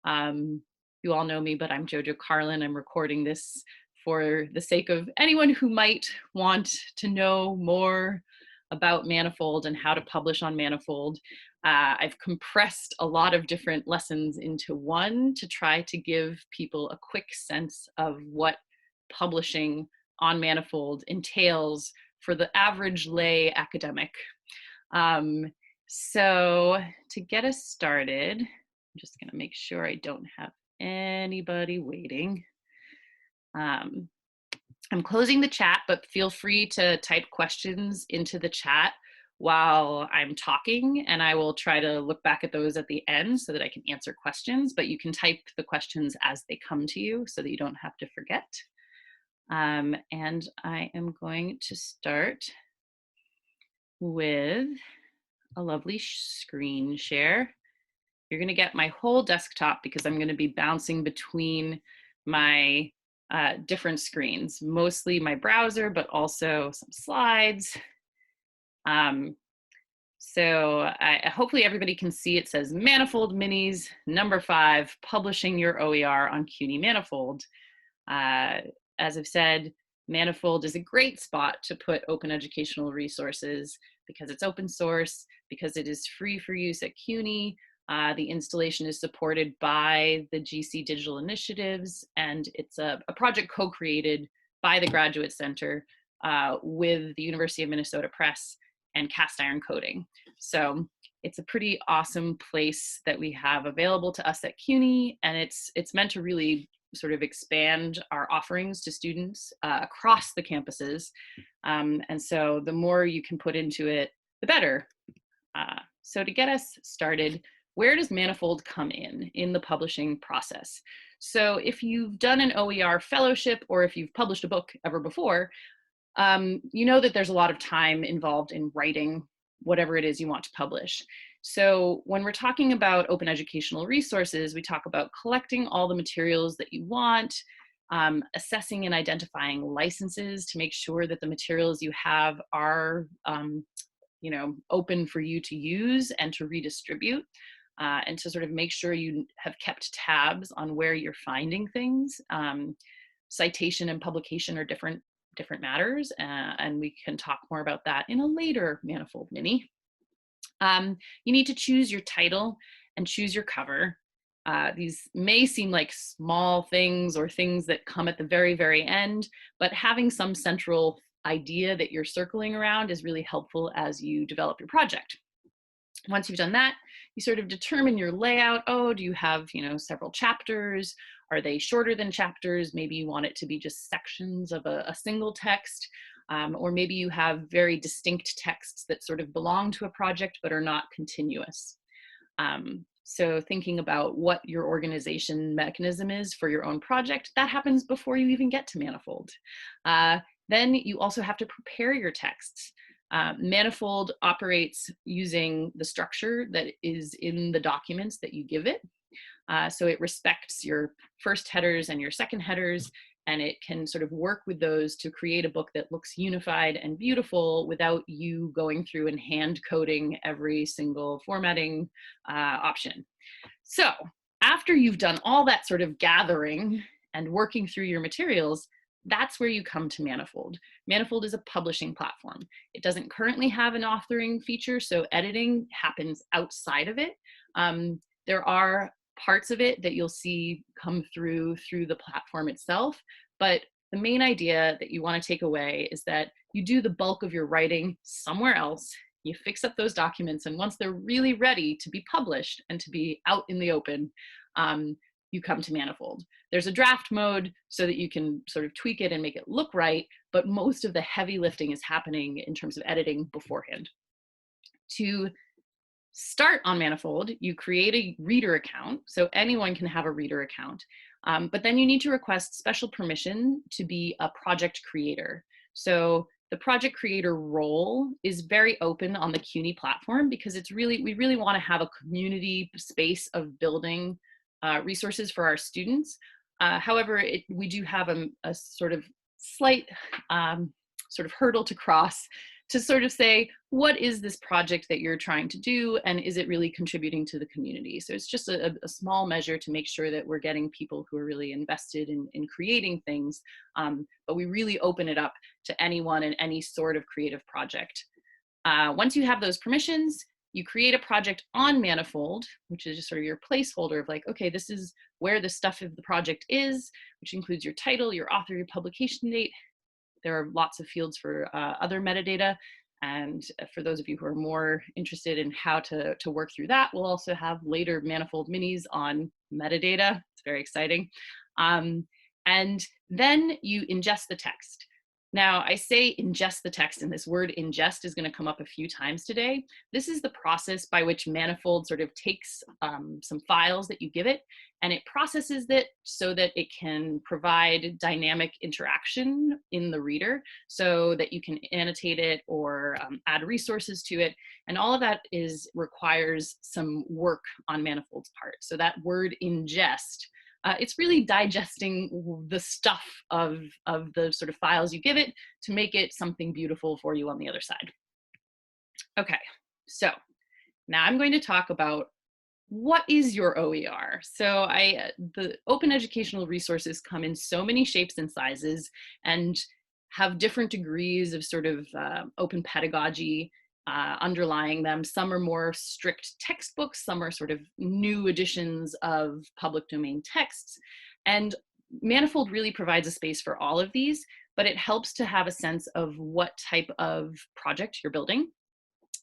You all know me, but I'm Jojo Carlin. I'm recording this for the sake of anyone who might want to know more about Manifold and how to publish on Manifold. I've compressed a lot of different lessons into one to try to give people a quick sense of what publishing on Manifold entails for the average lay academic. So to get us started, I'm just going to make sure I don't have anybody waiting. I'm closing the chat, but feel free to type questions into the chat while I'm talking, and I will try to look back at those at the end so that I can answer questions, but you can type the questions as they come to you so that you don't have to forget. And I am going to start with a lovely screen share. You're going to get my whole desktop because I'm going to be bouncing between my different screens, mostly my browser, but also some slides. So hopefully everybody can see it says Manifold Minis, number 5, publishing your OER on CUNY Manifold. As I've said, Manifold is a great spot to put open educational resources because it's open source, because it is free for use at CUNY. The installation is supported by the GC Digital Initiatives, and it's a project co-created by the Graduate Center with the University of Minnesota Press and Cast Iron Coding. So it's a pretty awesome place that we have available to us at CUNY, and it's meant to really sort of expand our offerings to students across the campuses. And so the more you can put into it, the better. So to get us started, where does Manifold come in the publishing process? So if you've done an OER fellowship or if you've published a book ever before, you know that there's a lot of time involved in writing whatever it is you want to publish. So when we're talking about open educational resources, we talk about collecting all the materials that you want, assessing and identifying licenses to make sure that the materials you have are open for you to use and to redistribute, and to sort of make sure you have kept tabs on where you're finding things. Citation and publication are different matters, and we can talk more about that in a later Manifold Mini. You need to choose your title and choose your cover. These may seem like small things or things that come at the very, very end, but having some central idea that you're circling around is really helpful as you develop your project. Once you've done that, you sort of determine your layout. Oh, do you have, several chapters? Are they shorter than chapters? Maybe you want it to be just sections of a single text. Or maybe you have very distinct texts that sort of belong to a project but are not continuous. So thinking about what your organization mechanism is for your own project, that happens before you even get to Manifold. Then you also have to prepare your texts. Manifold operates using the structure that is in the documents that you give it. So it respects your first headers and your second headers, and it can sort of work with those to create a book that looks unified and beautiful without you going through and hand coding every single formatting option. So after you've done all that sort of gathering and working through your materials, that's where you come to Manifold. Manifold is a publishing platform. It doesn't currently have an authoring feature, so editing happens outside of it. There are parts of it that you'll see come through the platform itself, but the main idea that you want to take away is that you do the bulk of your writing somewhere else, you fix up those documents, and once they're really ready to be published and to be out in the open, you come to Manifold. There's a draft mode so that you can sort of tweak it and make it look right, but most of the heavy lifting is happening in terms of editing beforehand. To start on Manifold, you create a reader account, so anyone can have a reader account, but then you need to request special permission to be a project creator. So the project creator role is very open on the CUNY platform because we really want to have a community space of building resources for our students. However, we do have a sort of slight sort of hurdle to cross to sort of say, what is this project that you're trying to do, and is it really contributing to the community? So it's just a small measure to make sure that we're getting people who are really invested in creating things, but we really open it up to anyone and any sort of creative project. Once you have those permissions, you create a project on Manifold, which is just sort of your placeholder of like, okay, this is where the stuff of the project is, which includes your title, your author, your publication date. There are lots of fields for other metadata. And for those of you who are more interested in how to work through that, we'll also have later Manifold minis on metadata. It's very exciting. And then you ingest the text. Now, I say ingest the text, and this word ingest is going to come up a few times today. This is the process by which Manifold sort of takes some files that you give it, and it processes it so that it can provide dynamic interaction in the reader, so that you can annotate it or add resources to it. And all of that requires some work on Manifold's part. So that word ingest, it's really digesting the stuff of the sort of files you give it to make it something beautiful for you on the other side. Okay, so now I'm going to talk about what is your OER. So the open educational resources come in so many shapes and sizes and have different degrees of sort of open pedagogy underlying them. Some are more strict textbooks, some are sort of new editions of public domain texts. And Manifold really provides a space for all of these, but it helps to have a sense of what type of project you're building.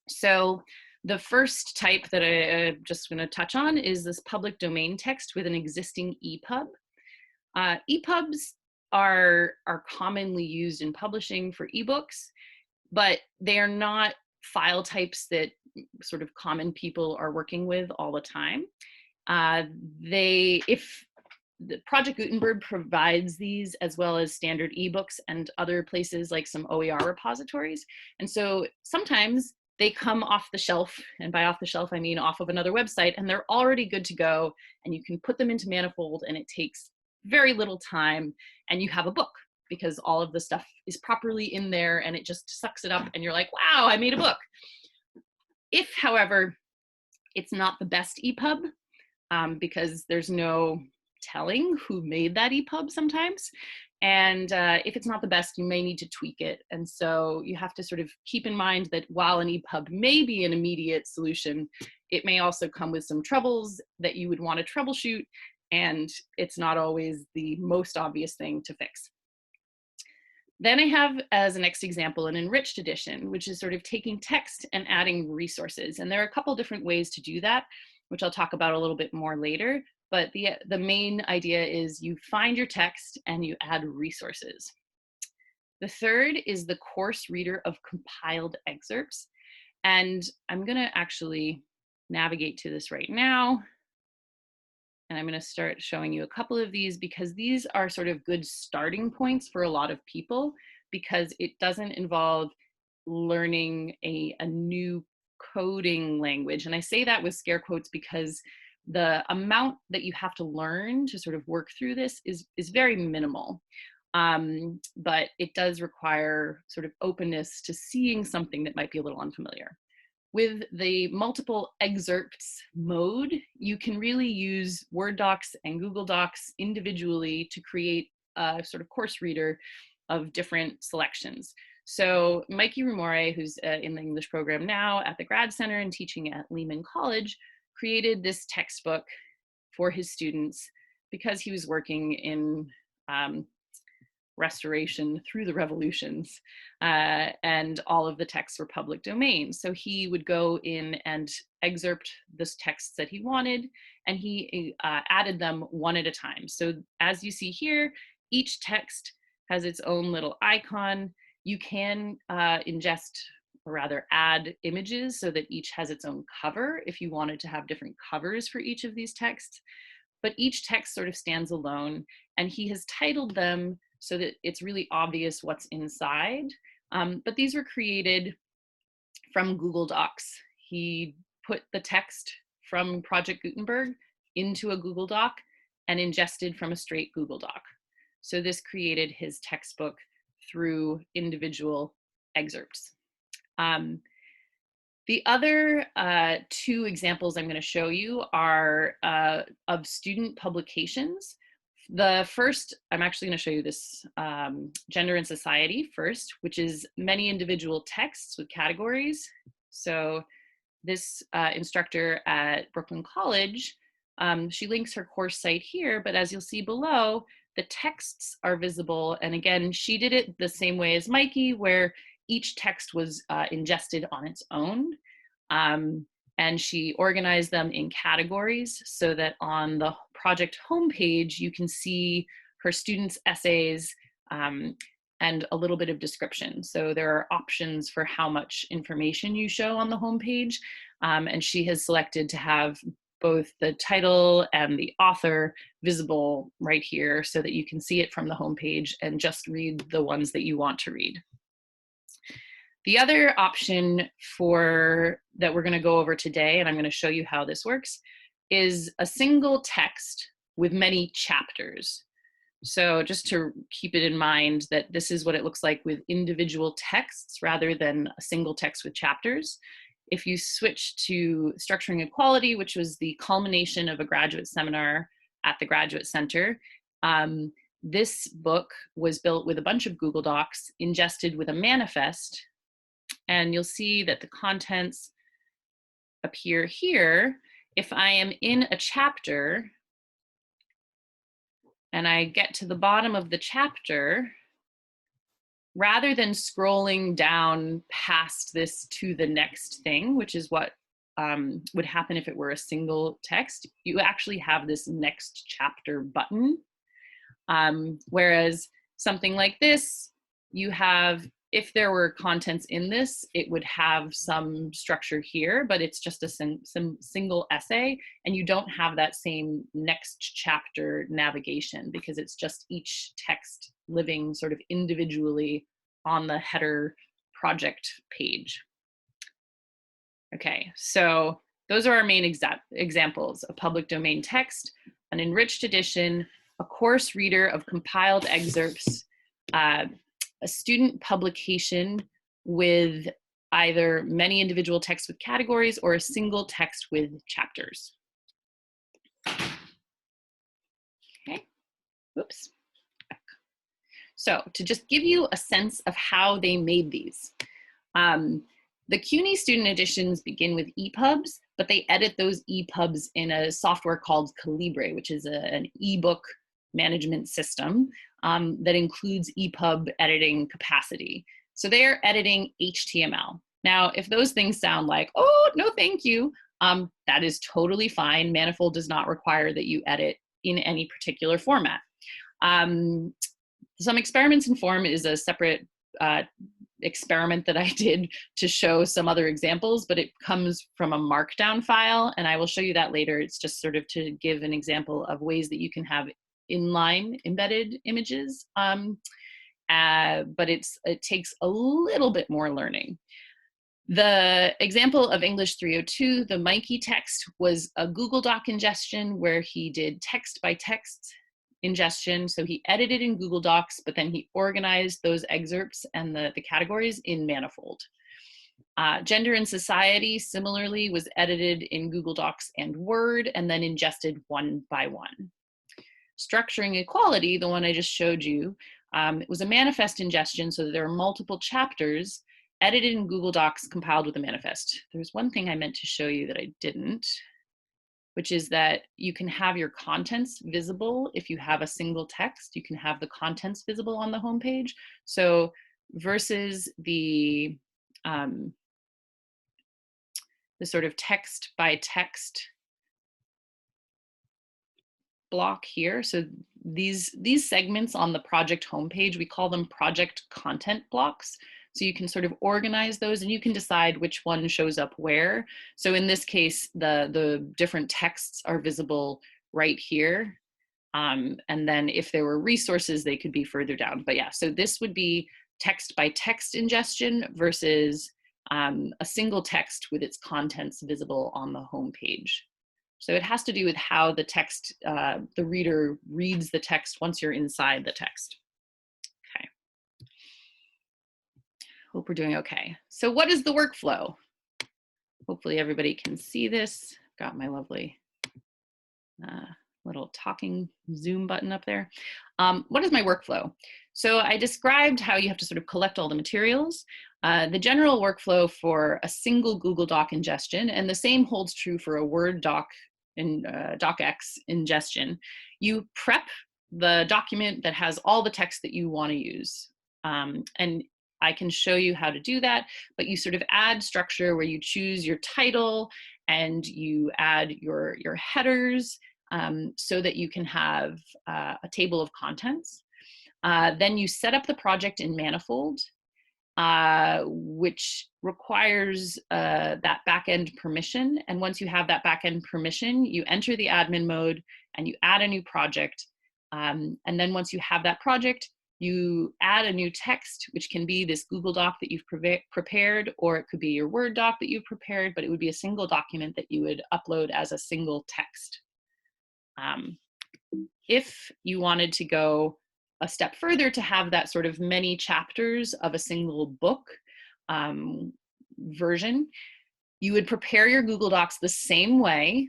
So the first type that I'm just going to touch on is this public domain text with an existing EPUB. EPUBs are commonly used in publishing for ebooks, but they are not file types that sort of common people are working with all the time. If the Project Gutenberg provides these, as well as standard ebooks and other places like some OER repositories. And so sometimes they come off the shelf, and by off the shelf, I mean off of another website, and they're already good to go, and you can put them into Manifold, and it takes very little time, and you have a book, because all of the stuff is properly in there and it just sucks it up and you're like, wow, I made a book. If, however, it's not the best EPUB, because there's no telling who made that EPUB sometimes, and if it's not the best, you may need to tweak it. And so you have to sort of keep in mind that while an EPUB may be an immediate solution, it may also come with some troubles that you would want to troubleshoot, and it's not always the most obvious thing to fix. Then I have, as a next example, an enriched edition, which is sort of taking text and adding resources. And there are a couple different ways to do that, which I'll talk about a little bit more later. But the main idea is you find your text and you add resources. The third is the course reader of compiled excerpts. And I'm going to actually navigate to this right now. And I'm going to start showing you a couple of these, because these are sort of good starting points for a lot of people, because it doesn't involve learning a new coding language. And I say that with scare quotes because the amount that you have to learn to sort of work through this is very minimal. But it does require sort of openness to seeing something that might be a little unfamiliar. With the multiple excerpts mode, you can really use Word docs and Google Docs individually to create a sort of course reader of different selections. So Mikey Rumore, who's in the English program now at the Grad Center and teaching at Lehman College, created this textbook for his students because he was working in restoration through the revolutions, and all of the texts were public domain. So he would go in and excerpt the texts that he wanted, and he added them one at a time. So as you see here, each text has its own little icon. You can ingest, or rather add images so that each has its own cover if you wanted to have different covers for each of these texts. But each text sort of stands alone, and he has titled them so that it's really obvious what's inside. But these were created from Google Docs. He put the text from Project Gutenberg into a Google Doc and ingested from a straight Google Doc. So this created his textbook through individual excerpts. Um, the other two examples I'm going to show you are of student publications. The first, I'm actually going to show you this Gender and Society first, which is many individual texts with categories. So this instructor at Brooklyn College, she links her course site here, but as you'll see below, the texts are visible. And again, she did it the same way as Mikey, where each text was ingested on its own. And she organized them in categories so that on the project homepage, you can see her students' essays and a little bit of description. So there are options for how much information you show on the homepage. And she has selected to have both the title and the author visible right here so that you can see it from the homepage and just read the ones that you want to read. The other option that we're going to go over today, and I'm going to show you how this works, is a single text with many chapters. So just to keep it in mind that this is what it looks like with individual texts rather than a single text with chapters. If you switch to Structuring Equality, which was the culmination of a graduate seminar at the Graduate Center, this book was built with a bunch of Google Docs, ingested with a manifest, and you'll see that the contents appear here. If I am in a chapter and I get to the bottom of the chapter, rather than scrolling down past this to the next thing, which is what would happen if it were a single text, you actually have this next chapter button. Whereas something like this, you have, if there were contents in this, it would have some structure here, but it's just a single essay, and you don't have that same next chapter navigation because it's just each text living sort of individually on the header project page. Okay, so those are our main examples: a public domain text, an enriched edition, a course reader of compiled excerpts, a student publication with either many individual texts with categories or a single text with chapters. Okay, oops. So to just give you a sense of how they made these, the CUNY student editions begin with EPUBs, but they edit those EPUBs in a software called Calibre, which is an ebook management system that includes EPUB editing capacity. So they are editing HTML. Now, if those things sound like, oh, no, thank you, that is totally fine. Manifold does not require that you edit in any particular format. Some experiments in form is a separate experiment that I did to show some other examples, but it comes from a markdown file, and I will show you that later. It's just sort of to give an example of ways that you can have inline embedded images, but it takes a little bit more learning. The example of English 302, the Mikey text, was a Google Doc ingestion where he did text by text ingestion. So he edited in Google Docs, but then he organized those excerpts and the categories in Manifold. Gender and Society, similarly, was edited in Google Docs and Word, and then ingested one by one. Structuring Equality, the one I just showed you, it was a manifest ingestion, so there are multiple chapters edited in Google Docs, compiled with a manifest. There's one thing I meant to show you that I didn't, which is that you can have your contents visible. If you have a single text, you can have the contents visible on the homepage. So versus the sort of text by text block here. So these segments on the project homepage, we call them project content blocks. So you can sort of organize those and you can decide which one shows up where. So in this case, the different texts are visible right here. And then if there were resources, they could be further down. But yeah, so this would be text by text ingestion versus a single text with its contents visible on the homepage. So it has to do with how the text, the reader reads the text once you're inside the text. Okay. Hope we're doing okay. So what is the workflow? Hopefully everybody can see this. Got my lovely little talking Zoom button up there. What is my workflow? So I described how you have to sort of collect all the materials. The general workflow for a single Google Doc ingestion, and the same holds true for a Word doc and docx ingestion. You prep the document that has all the text that you want to use. And I can show you how to do that, but you sort of add structure where you choose your title and you add your headers so that you can have a table of contents. Then you set up the project in Manifold, which requires that backend permission. And once you have that backend permission, you enter the admin mode and you add a new project. And then once you have that project, you add a new text, which can be this Google Doc that you've prepared, or it could be your Word doc that you've prepared, but it would be a single document that you would upload as a single text. If you wanted to go a step further to have that sort of many chapters of a single book version, you would prepare your Google Docs the same way,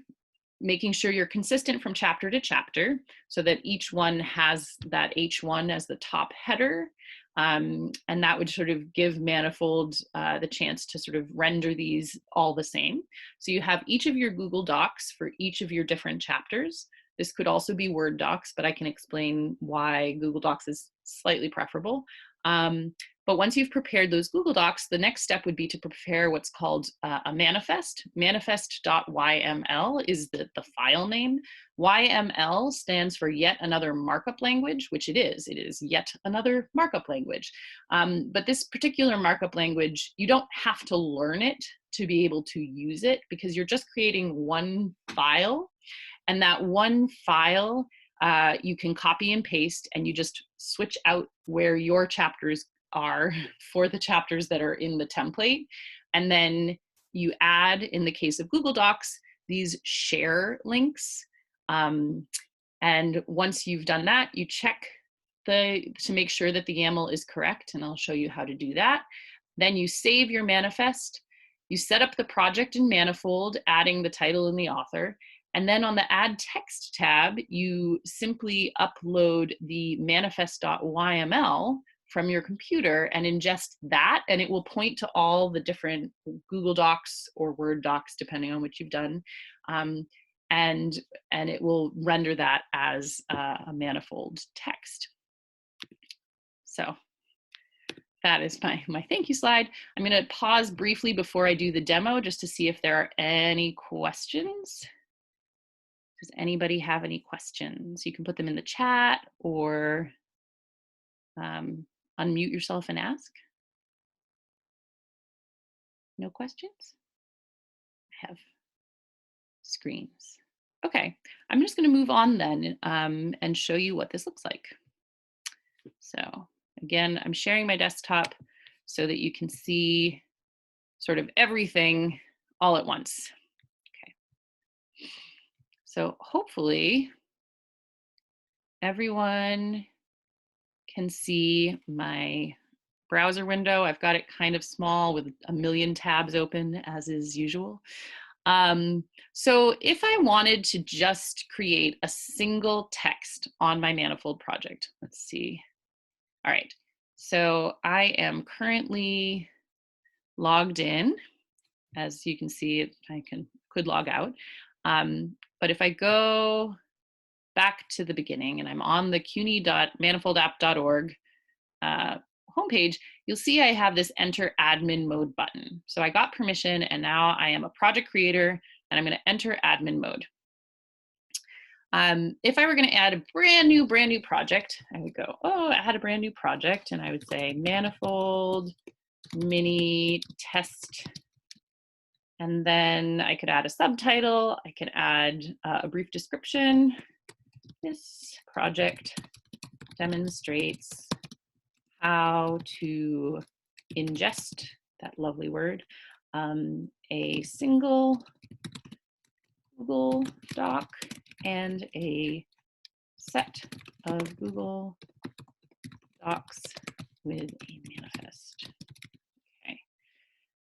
making sure you're consistent from chapter to chapter so that each one has that H1 as the top header. And that would sort of give Manifold the chance to sort of render these all the same. So you have each of your Google Docs for each of your different chapters. This could also be Word docs, but I can explain why Google Docs is slightly preferable. But once you've prepared those Google Docs, the next step would be to prepare what's called a manifest. Manifest.yml is the file name. YML stands for yet another markup language, which it is. It is yet another markup language. But this particular markup language, you don't have to learn it to be able to use it because you're just creating one file. And that one file, you can copy and paste, and you just switch out where your chapters are for the chapters that are in the template. And then you add, in the case of Google Docs, these share links. And once you've done that, you check to make sure that the YAML is correct, and I'll show you how to do that. Then you save your manifest. You set up the project in Manifold, adding the title and the author. And then on the Add Text tab, you simply upload the manifest.yml from your computer and ingest that, and it will point to all the different Google Docs or Word docs, depending on what you've done. And it will render that as a Manifold text. So that is my thank you slide. I'm going to pause briefly before I do the demo just to see if there are any questions. Does anybody have any questions? You can put them in the chat or unmute yourself and ask. No questions? I have screens. Okay, I'm just going to move on then and show you what this looks like. So again, I'm sharing my desktop so that you can see sort of everything all at once. Okay. So hopefully everyone can see my browser window. I've got it kind of small with a million tabs open, as is usual. So if I wanted to just create a single text on my Manifold project, let's see. All right, so I am currently logged in. As you can see, I could log out. But if I go back to the beginning and I'm on the cuny.manifoldapp.org homepage, you'll see I have this enter admin mode button. So I got permission and now I am a project creator and I'm going to enter admin mode. If I were going to add a brand new project, I would go, oh, add a brand new project, and I would say Manifold mini test. And then I could add a subtitle. I could add a brief description. This project demonstrates how to ingest, that lovely word, a single Google Doc and a set of Google Docs with a manifest.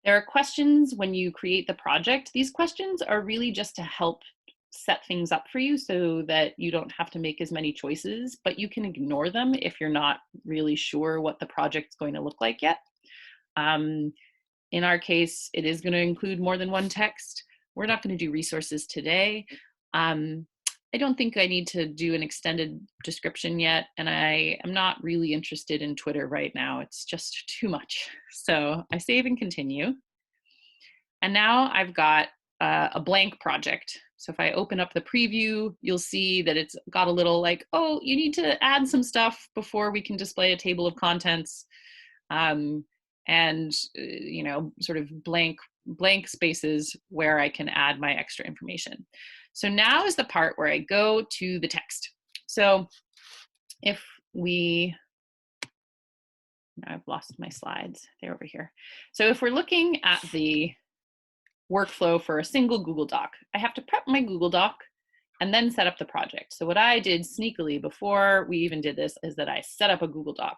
There are questions when you create the project. These questions are really just to help set things up for you so that you don't have to make as many choices, but you can ignore them if you're not really sure what the project's going to look like yet. In our case, it is going to include more than one text. We're not going to do resources today. I don't think I need to do an extended description yet, and I am not really interested in Twitter right now. It's just too much. So I save and continue. And now I've got a blank project. So if I open up the preview, you'll see that it's got a little like, oh, you need to add some stuff before we can display a table of contents. And you know, sort of blank spaces where I can add my extra information. So now is the part where I go to the text. So if we, I've lost my slides, they're over here. So if we're looking at the workflow for a single Google Doc, I have to prep my Google Doc and then set up the project. So what I did sneakily before we even did this is that I set up a Google Doc.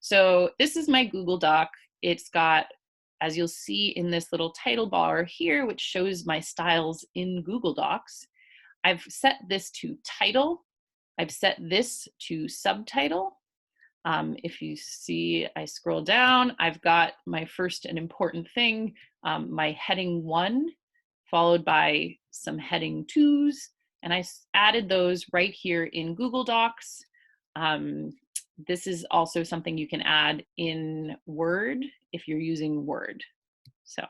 So this is my Google Doc. It's got, as you'll see in this little title bar here, which shows my styles in Google Docs, I've set this to title. I've set this to subtitle. If you see, I scroll down, I've got my first and important thing, my heading 1, followed by some heading 2s, and I added those right here in Google Docs. This is also something you can add in Word if you're using Word. So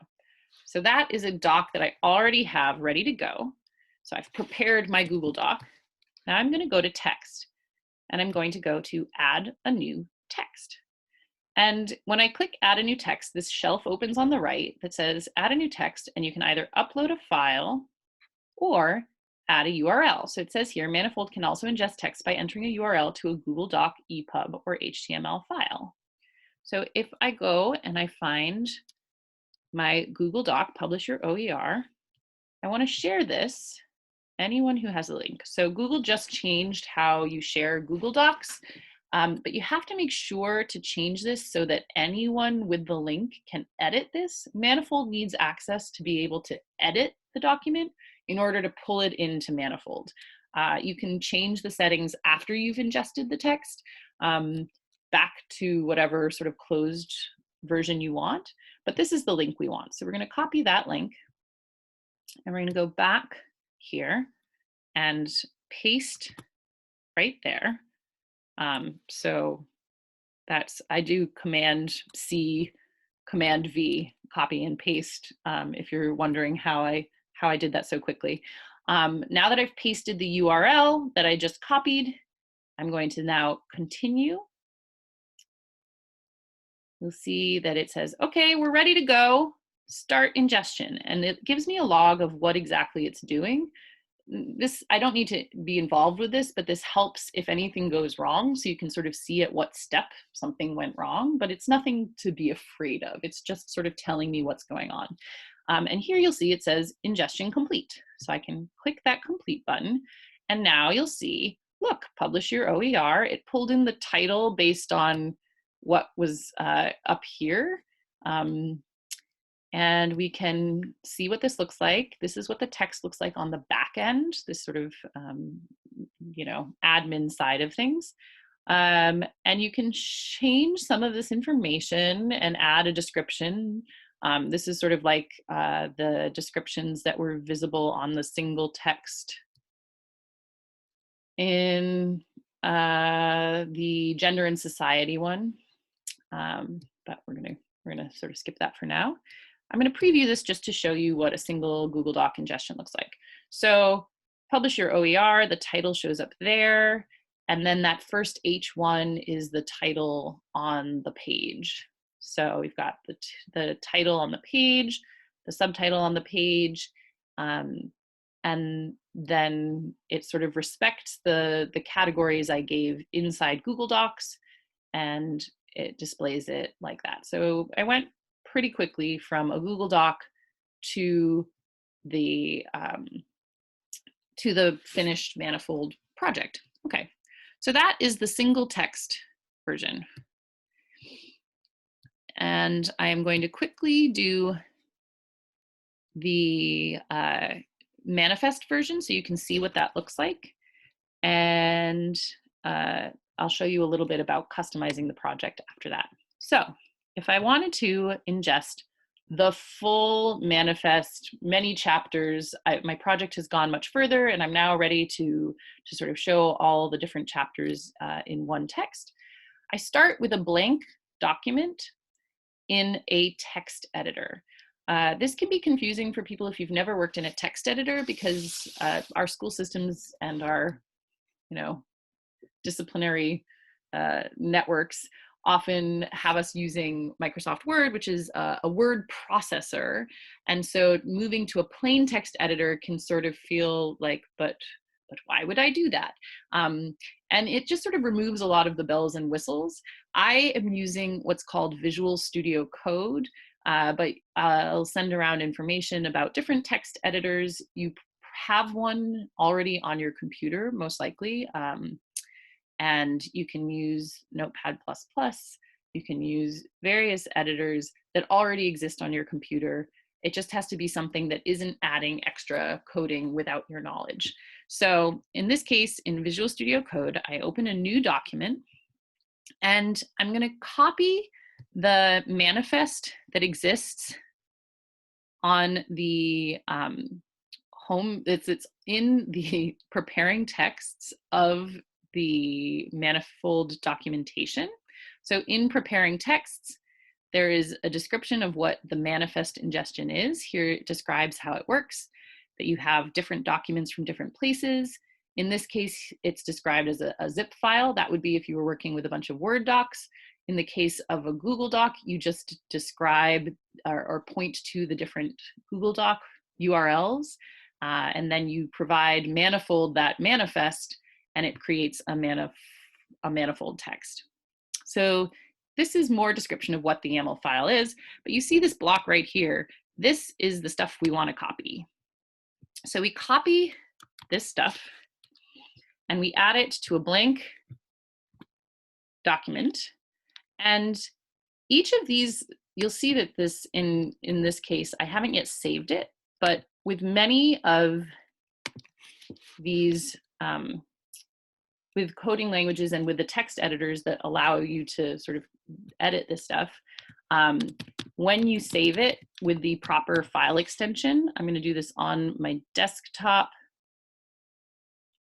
that is a doc that I already have ready to go. So I've prepared my Google Doc. Now I'm going to go to text, and I'm going to go to add a new text. And when I click add a new text, this shelf opens on the right that says add a new text, and you can either upload a file or add a URL. So it says here, Manifold can also ingest text by entering a URL to a Google Doc, EPUB, or HTML file. So if I go and I find my Google Doc, publish your OER, I want to share this. Anyone who has a link. So Google just changed how you share Google Docs, but you have to make sure to change this so that anyone with the link can edit this. Manifold needs access to be able to edit the document in order to pull it into Manifold. You can change the settings after you've ingested the text back to whatever sort of closed version you want, but this is the link we want. So we're going to copy that link, and we're going to go back here and paste right there. So that's, I do Command C, Command V, copy and paste, if you're wondering how I did that so quickly. Now that I've pasted the URL that I just copied, I'm going to now continue. You'll see that it says, okay, we're ready to go, start ingestion. And it gives me a log of what exactly it's doing. This, I don't need to be involved with this, but this helps if anything goes wrong, so you can sort of see at what step something went wrong, but it's nothing to be afraid of. It's just sort of telling me what's going on. And here you'll see it says ingestion complete. So I can click that complete button, and now you'll see, look, publish your OER. It pulled in the title based on what was up here. And we can see what this looks like. This is what the text looks like on the back end, this sort of, you know, admin side of things. And you can change some of this information and add a description. This is sort of like the descriptions that were visible on the single text in the gender and society one. But we're gonna sort of skip that for now. I'm going to preview this just to show you what a single Google Doc ingestion looks like. So publish your OER, the title shows up there, and then that first H1 is the title on the page. So we've got the title on the page, the subtitle on the page, and then it sort of respects the categories I gave inside Google Docs, and it displays it like that. So I went pretty quickly from a Google Doc to the finished Manifold project. Okay, so that is the single text version. And I am going to quickly do the manifest version so you can see what that looks like. And I'll show you a little bit about customizing the project after that. So if I wanted to ingest the full manifest, many chapters, my project has gone much further and I'm now ready to sort of show all the different chapters in one text. I start with a blank document in a text editor. This can be confusing for people if you've never worked in a text editor, because our school systems and our disciplinary networks often have us using Microsoft Word, which is a word processor. And so moving to a plain text editor can sort of feel like, but why would I do that? And it just sort of removes a lot of the bells and whistles. I am using what's called Visual Studio Code, but I'll send around information about different text editors. You have one already on your computer, most likely. And you can use Notepad++. You can use various editors that already exist on your computer. It just has to be something that isn't adding extra coding without your knowledge. So in this case, in Visual Studio Code, I open a new document and I'm going to copy the manifest that exists on the home. It's in the preparing texts of the Manifold documentation. So in preparing texts, there is a description of what the manifest ingestion is. Here it describes how it works, that you have different documents from different places. In this case, it's described as a zip file. That would be if you were working with a bunch of Word docs. In the case of a Google Doc, you just describe or point to the different Google Doc URLs, and then you provide Manifold that manifest, and it creates a manifold text. So this is more description of what the YAML file is, but you see this block right here. This is the stuff we want to copy. So we copy this stuff and we add it to a blank document. And each of these, you'll see that this, in this case, I haven't yet saved it, but with many of these, with coding languages and with the text editors that allow you to sort of edit this stuff, when you save it with the proper file extension, I'm going to do this on my desktop.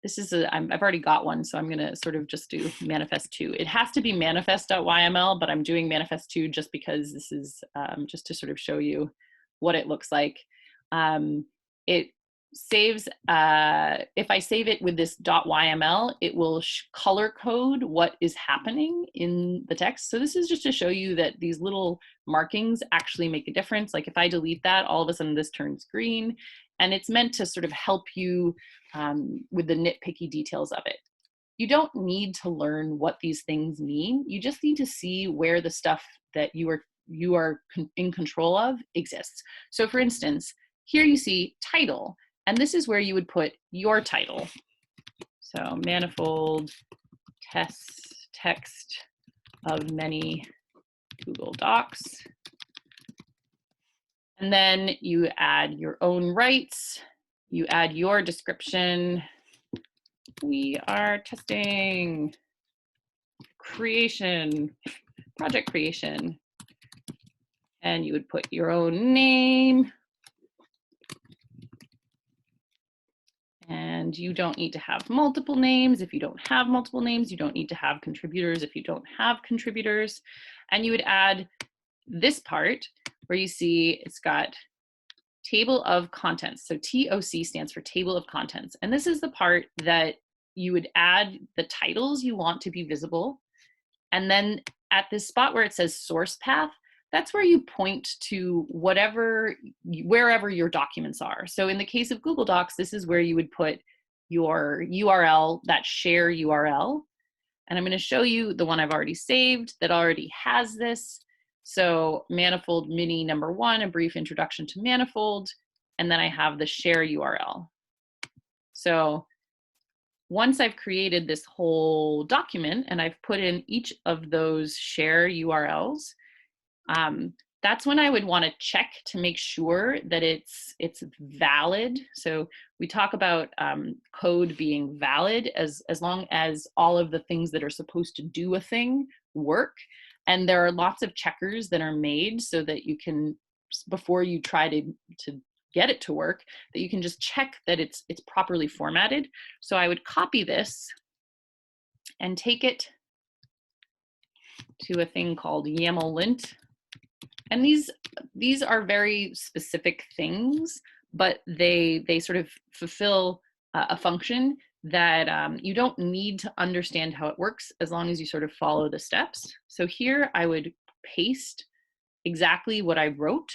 This is I've already got one, so I'm going to sort of just do manifest2. It has to be manifest.yml, but I'm doing manifest2 just because this is just to sort of show you what it looks like. It saves, if I save it with this .yml, it will color code what is happening in the text. So this is just to show you that these little markings actually make a difference. Like if I delete that, all of a sudden this turns green, and it's meant to sort of help you with the nitpicky details of it. You don't need to learn what these things mean. You just need to see where the stuff that you are in control of exists. So for instance, here you see title. And this is where you would put your title. So manifold text of many Google Docs. And then you add your own rights. You add your description. We are testing creation, project creation. And you would put your own name. And you don't need to have multiple names. If you don't have multiple names, you don't need to have contributors if you don't have contributors. And you would add this part where you see it's got table of contents. So TOC stands for table of contents. And this is the part that you would add the titles you want to be visible. And then at this spot where it says source path, that's where you point to wherever your documents are. So in the case of Google Docs, this is where you would put your URL, that share URL. And I'm going to show you the one I've already saved that already has this. So Manifold Mini #1, a brief introduction to Manifold. And then I have the share URL. So once I've created this whole document and I've put in each of those share URLs, that's when I would want to check to make sure that it's valid. So we talk about code being valid as long as all of the things that are supposed to do a thing work. And there are lots of checkers that are made so that you can, before you try to get it to work, that you can just check that it's properly formatted. So I would copy this and take it to a thing called YAML lint. And these are very specific things, but they sort of fulfill a function that you don't need to understand how it works as long as you sort of follow the steps. So here I would paste exactly what I wrote,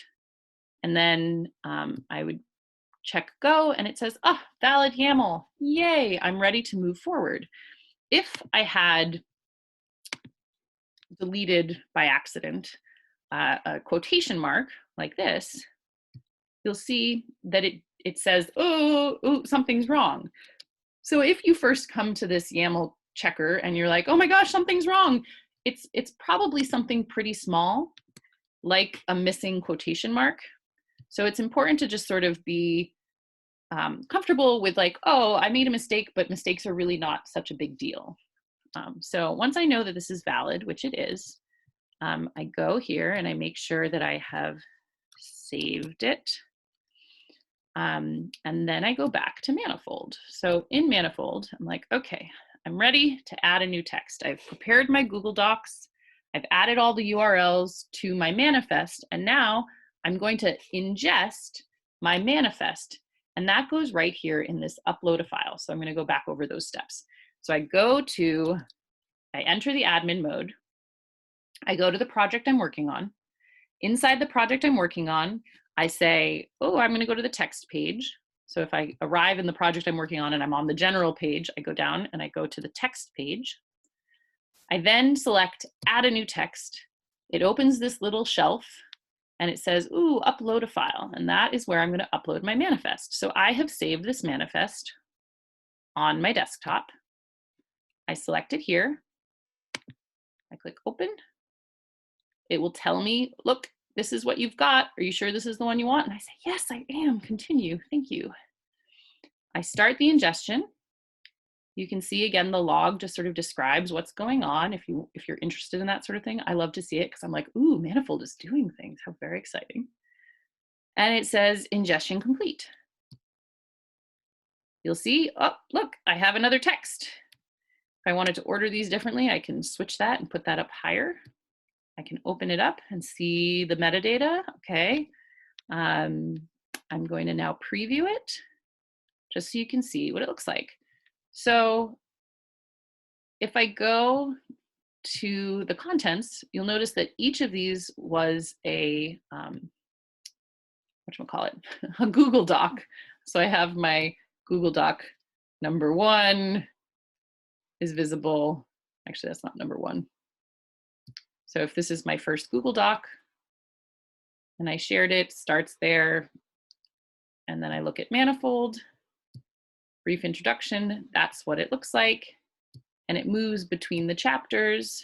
and then I would check go, and it says, oh, valid YAML, yay, I'm ready to move forward. If I had deleted by accident a quotation mark like this, you'll see that it says, oh, something's wrong. So if you first come to this YAML checker and you're like, oh my gosh, something's wrong, it's probably something pretty small, like a missing quotation mark. So it's important to just sort of be comfortable with like, oh, I made a mistake, but mistakes are really not such a big deal. So once I know that this is valid, which it is, I go here and I make sure that I have saved it. And then I go back to Manifold. So in Manifold, I'm like, okay, I'm ready to add a new text. I've prepared my Google Docs. I've added all the URLs to my manifest. And now I'm going to ingest my manifest. And that goes right here in this upload a file. So I'm going to go back over those steps. So I enter the admin mode. I go to the project I'm working on. Inside the project I'm working on, I say, oh, I'm going to go to the text page. So if I arrive in the project I'm working on and I'm on the general page, I go down and I go to the text page. I then select add a new text. It opens this little shelf and it says, ooh, upload a file. And that is where I'm going to upload my manifest. So I have saved this manifest on my desktop. I select it here. I click open. It will tell me, look, this is what you've got. Are you sure this is the one you want? And I say, yes, I am. Continue. Thank you. I start the ingestion. You can see again, the log just sort of describes what's going on. If you're interested in that sort of thing, I love to see it because I'm like, ooh, Manifold is doing things. How very exciting. And it says ingestion complete. You'll see, oh, look, I have another text. If I wanted to order these differently, I can switch that and put that up higher. I can open it up and see the metadata. Okay. I'm going to now preview it just so you can see what it looks like. So if I go to the contents, you'll notice that each of these was a, whatchamacallit, a Google Doc. So I have my Google Doc number 1 is visible. Actually, that's not number 1. So if this is my first Google Doc and I shared it, starts there. And then I look at Manifold, brief introduction, that's what it looks like. And it moves between the chapters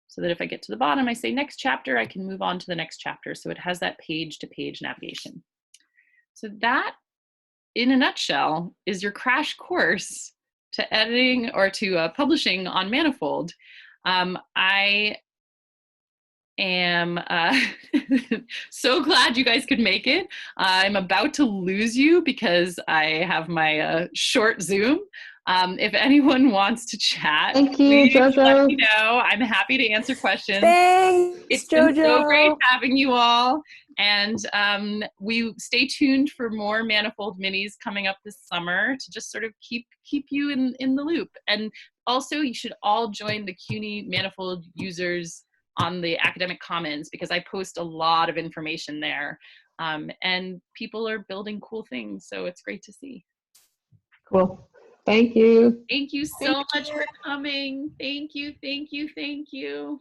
so that if I get to the bottom, I say next chapter, I can move on to the next chapter. So it has that page-to-page navigation. So that, in a nutshell, is your crash course to editing or to publishing on Manifold. I am so glad you guys could make it. I'm about to lose you because I have my short Zoom. If anyone wants to chat, thank you, please Jojo. let me know. I'm happy to answer questions. Thanks, It's Jojo. been so great having you all. And we stay tuned for more Manifold minis coming up this summer to just sort of keep you in the loop. And also, you should all join the CUNY Manifold users on the academic commons because I post a lot of information there. And people are building cool things, so it's great to see. Cool. Thank you. Thank you so much for coming. Thank you, thank you, thank you.